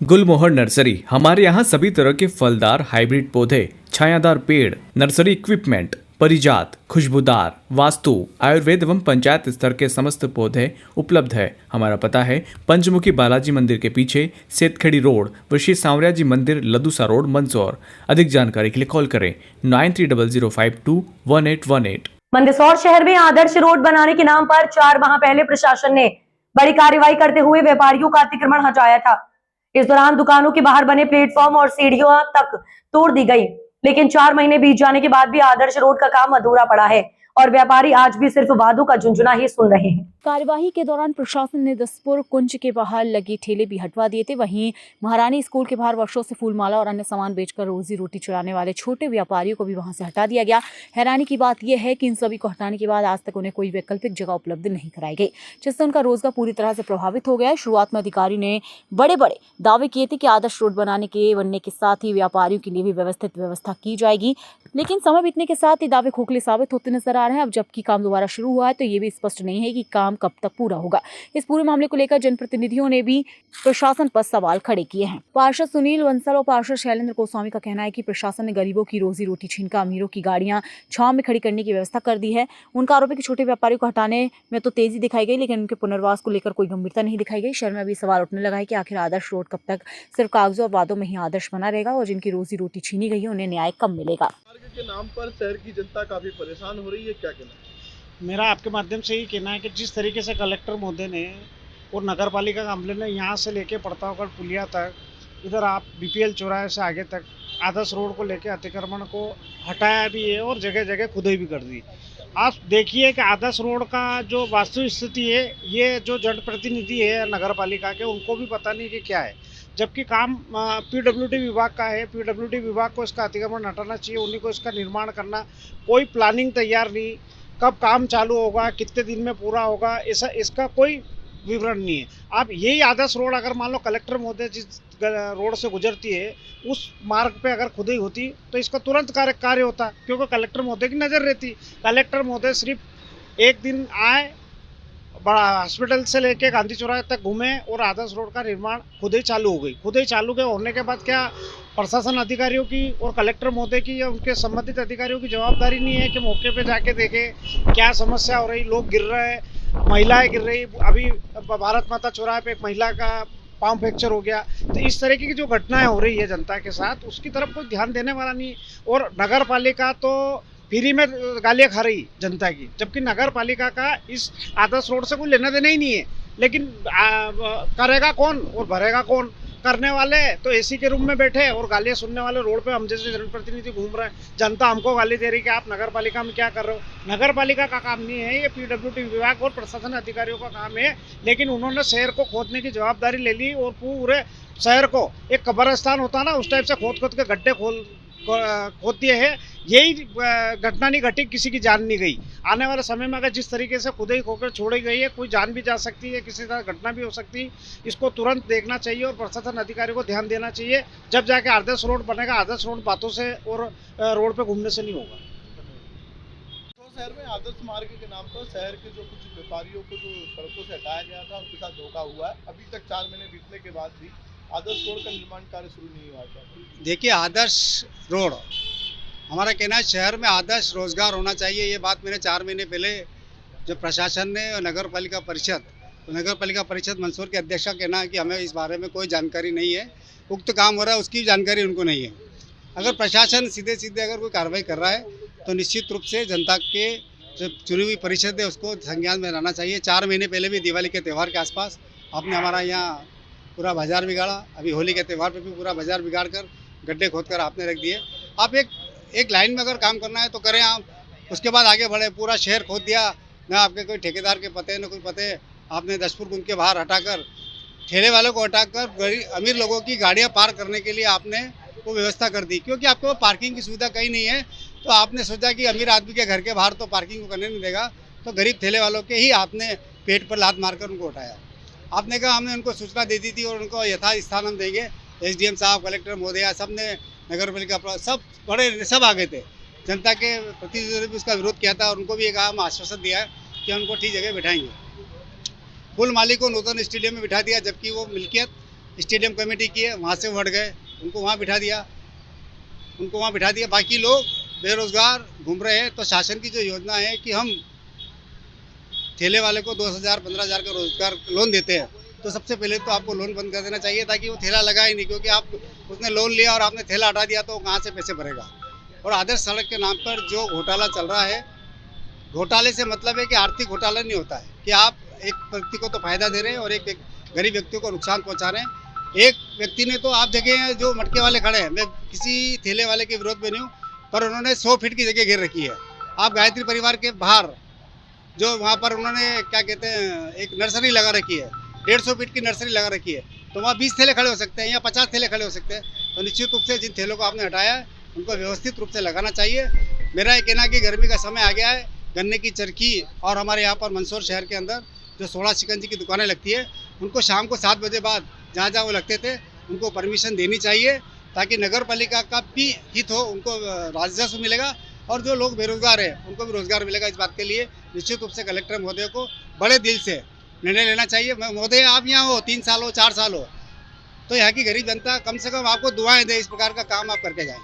गुलमोहर nursery. हमारे यहाँ सभी तरह के फलदार हाइब्रिड पौधे, छायादार पेड़, नर्सरी इक्विपमेंट, परिजात, खुशबूदार, वास्तु, आयुर्वेद एवं पंचायत स्तर के समस्त पौधे उपलब्ध है। हमारा पता है पंचमुखी बालाजी मंदिर के पीछे, सेतखेड़ी रोड, व श्री सांवरिया जी मंदिर, लदूसा रोड, मंदसौर। अधिक जानकारी के लिए कॉल करें 9300521818। मंदसौर शहर में आदर्श रोड बनाने के नाम पर 4 माह पहले प्रशासन ने बड़ी कार्रवाई करते हुए व्यापारियों का अतिक्रमण हटाया था। इस दौरान दुकानों के बाहर बने प्लेटफॉर्म और सीढ़ियों तक तोड़ दी गई, लेकिन 4 महीने बीत जाने के बाद भी आदर्श रोड का काम अधूरा पड़ा है और व्यापारी आज भी सिर्फ वादों का झुंझुना ही सुन रहे हैं। कार्यवाही के दौरान प्रशासन ने दसपुर कुंज के बाहर लगे ठेले भी हटवा दिए थे। वहीं महारानी स्कूल के बाहर वर्षों से फूलमाला और अन्य सामान बेचकर रोजी रोटी चुराने वाले छोटे व्यापारियों को भी वहां से हटा दिया गया। हैरानी की बात यह है कि इन सभी को हटाने के बाद आज तक उन्हें कोई वैकल्पिक जगह उपलब्ध नहीं कराई गई, जिससे उनका रोजगार पूरी तरह से प्रभावित हो गया है। शुरुआत में अधिकारी ने बड़े बड़े दावे किए थे कि आदर्श रोड बनने के साथ ही व्यापारियों के लिए भी व्यवस्थित व्यवस्था की जाएगी, लेकिन समय बीतने के साथ ये दावे खोखले साबित होते नजर आ रहे हैं। अब जबकि काम दोबारा शुरू हुआ है तो ये भी स्पष्ट नहीं है कि काम कब तक पूरा होगा। इस पूरे मामले को लेकर जनप्रतिनिधियों ने भी प्रशासन पर सवाल खड़े किए हैं। पार्षद सुनील बंसल और पार्षद शैलेंद्र गोस्वामी का कहना है कि प्रशासन ने गरीबों की रोजी रोटी छीनकर अमीरों की गाड़ियां छांव में खड़ी करने की व्यवस्था कर दी है। उनका आरोप है कि छोटे व्यापारियों को हटाने में तो तेजी दिखाई गई, लेकिन उनके पुनर्वास को लेकर कोई गंभीरता नहीं दिखाई गई। शहर में अभी सवाल उठने लगा है कि आखिर आदर्श रोड कब तक सिर्फ कागजों और वादों में ही आदर्श बना रहेगा और जिनकी रोजी रोटी छीनी गई है उन्हें न्याय कब मिलेगा। के नाम पर शहर की जनता काफी परेशान हो रही है, क्या कहना है? मेरा आपके माध्यम से ही कहना है कि जिस तरीके से कलेक्टर महोदय ने और नगर पालिका का अमले ने यहाँ से लेके पड़तावगढ़ पुलिया तक, इधर आप बीपीएल चौराहे से आगे तक आदर्श रोड को लेके अतिक्रमण को हटाया भी है और जगह जगह खुदाई भी कर दी। आप देखिए कि आदर्श रोड का जो वास्तविक स्थिति है, ये जो जनप्रतिनिधि है नगर पालिका के, उनको भी पता नहीं कि क्या है, जबकि काम पीडब्ल्यूडी विभाग का है। पीडब्ल्यूडी विभाग को इसका अतिक्रमण हटाना चाहिए, उन्हीं को इसका निर्माण करना। कोई प्लानिंग तैयार नहीं, कब काम चालू होगा, कितने दिन में पूरा होगा, ऐसा इसका कोई विवरण नहीं है। आप यही आदर्श रोड अगर मान लो कलेक्टर महोदय जिस रोड से गुजरती है उस मार्ग पे अगर खुदाई होती तो इसका तुरंत कार्य होता, क्योंकि कलेक्टर महोदय की नज़र रहती। कलेक्टर महोदय सिर्फ एक दिन आए, बड़ा हॉस्पिटल से लेके गांधी चौराहे तक घूमे और आदर्श रोड का निर्माण खुदाई चालू हो गई। खुदाई चालू के होने के बाद क्या प्रशासन अधिकारियों की और कलेक्टर महोदय की या उनके संबंधित अधिकारियों की जवाबदारी नहीं है कि मौके पे जाके देखे क्या समस्या हो रही, लोग गिर रहे हैं, महिलाएं गिर रही। अभी भारत माता चौराहे पे एक महिला का पाँव फ्रैक्चर हो गया। तो इस तरीके की जो घटनाएं हो रही है जनता के साथ, उसकी तरफ कोई ध्यान देने वाला नहीं। और नगर पालिका तो फ्री में गालियाँ खा रही जनता की, जबकि नगर पालिका का इस आदर्श रोड से कोई लेना देना ही नहीं है। लेकिन करेगा कौन और भरेगा कौन? करने वाले तो एसी के रूम में बैठे और गालियाँ सुनने वाले रोड पे हम जैसे जनप्रतिनिधि घूम रहे हैं। जनता हमको गाली दे रही कि आप नगर पालिका में क्या कर रहे हो। नगर पालिका का काम नहीं है, ये पीडब्ल्यूडी विभाग और प्रशासन अधिकारियों का काम है। लेकिन उन्होंने शहर को खोदने की जवाबदारी ले ली और पूरे शहर को एक कब्रिस्तान होता ना, उस टाइप से खोद के गड्ढे खोद दिए है। यही घटना नहीं घटी, किसी की जान नहीं गई। आने वाले समय में अगर जिस तरीके से खुदाई होकर छोड़ी गई है, कोई जान भी जा सकती है, किसी तरह घटना भी हो सकती है। इसको तुरंत देखना चाहिए और प्रशासन अधिकारी को ध्यान देना चाहिए, जब जाके आदर्श रोड बनेगा। आदर्श रोड बातों से और रोड पे घूमने से नहीं होगा। तो शहर में आदर्श मार्ग के नाम पर शहर के जो कुछ व्यापारियों को जो सड़कों से हटाया गया था, उनके साथ धोखा हुआ है। अभी तक 4 महीने बीतने के बाद भी आदर्श रोड का निर्माण कार्य शुरू नहीं हुआ था। देखिए, आदर्श रोड हमारा कहना है शहर में आदर्श रोजगार होना चाहिए। ये बात मैंने 4 महीने पहले जब प्रशासन ने और नगर पालिका परिषद मंदसौर के अध्यक्ष का कहना है कि हमें इस बारे में कोई जानकारी नहीं है, उक्त काम हो रहा है उसकी जानकारी उनको नहीं है। अगर प्रशासन सीधे अगर कोई कार्रवाई कर रहा है तो निश्चित रूप से जनता के जो चुनी हुई परिषद है उसको संज्ञान में लाना चाहिए। 4 महीने पहले भी दिवाली के त्यौहार के आसपास आपने हमारा यहाँ पूरा बाजार बिगाड़ा, अभी होली के त्यौहार पे भी पूरा बाजार बिगाड़ कर गड्ढे खोद कर आपने रख दिए। आप एक लाइन में अगर काम करना है तो करें आप, उसके बाद आगे बढ़े। पूरा शहर खोद दिया, ना आपके कोई ठेकेदार के पते न कोई पते। आपने दसपुर कुंज के बाहर हटाकर ठेले वालों को हटाकर गरीब अमीर लोगों की गाड़ियाँ पार करने के लिए आपने वो व्यवस्था कर दी, क्योंकि आपको पार्किंग की सुविधा कहीं नहीं है। तो आपने सोचा कि अमीर आदमी के घर के बाहर तो पार्किंग को करने नहीं देगा, तो गरीब ठेले वालों के ही आपने पेट पर लात मारकर उनको उठाया। आपने कहा हमने उनको सूचना दे दी थी और उनको यथा स्थान हम देंगे। एसडीएम साहब, कलेक्टर महोदया, सब ने, नगर पालिका सब आ गए थे। जनता के प्रतिनिधियों ने भी उसका विरोध किया था और उनको भी एक हम आश्वासन दिया है कि उनको ठीक जगह बिठाएंगे। पुल मालिक को नूतन स्टेडियम में बिठा दिया, जबकि वो मिल्कियत स्टेडियम कमेटी की है, वहाँ से वो हट गए, उनको वहाँ बिठा दिया। बाकी लोग बेरोजगार घूम रहे हैं। तो शासन की जो योजना है कि हम ठेले वाले को 10,000-15,000 का रोजगार लोन देते हैं, तो सबसे पहले तो आपको लोन बंद कर देना चाहिए ताकि वो ठेला लगाए नहीं, क्योंकि आप उसने लोन लिया और आपने ठेला हटा दिया तो कहाँ से पैसे भरेगा। और आदर्श सड़क के नाम पर जो घोटाला चल रहा है, घोटाले से मतलब है कि आर्थिक घोटाला नहीं होता है कि आप एक व्यक्ति को तो फायदा दे रहे हैं और एक गरीब व्यक्ति को नुकसान पहुंचा रहे हैं। एक व्यक्ति ने तो आप देखे हैं जो मटके वाले खड़े हैं, मैं किसी ठेले वाले के विरोध में नहीं हूँ, पर उन्होंने 100 फीट की जगह घेर रखी है। आप गायत्री परिवार के बाहर जो वहाँ पर उन्होंने क्या कहते हैं एक नर्सरी लगा रखी है, 150 फीट की नर्सरी लगा रखी है, तो वहाँ 20 ठेले खड़े हो सकते हैं या 50 ठेले खड़े हो सकते हैं। तो निश्चित रूप से जिन ठेलों को आपने हटाया है उनको व्यवस्थित रूप से लगाना चाहिए। मेरा ये कहना है कि गर्मी का समय आ गया है, गन्ने की चरखी और हमारे यहाँ पर मंदसौर शहर के अंदर जो 16 शिकंजी की दुकानें लगती है, उनको शाम को 7 बजे बाद जहाँ जहाँ वो लगते थे उनको परमिशन देनी चाहिए, ताकि नगर पालिका का भी हित हो, उनको राजस्व मिलेगा और जो लोग बेरोजगार हैं उनको भी रोजगार मिलेगा। इस बात के लिए निश्चित रूप से कलेक्टर महोदय को बड़े दिल से निर्णय लेना चाहिए। महोदय आप यहाँ हो 3 साल हो 4 साल हो, तो यहाँ की गरीब जनता कम से कम आपको दुआएं दे, इस प्रकार का काम आप करके जाएं।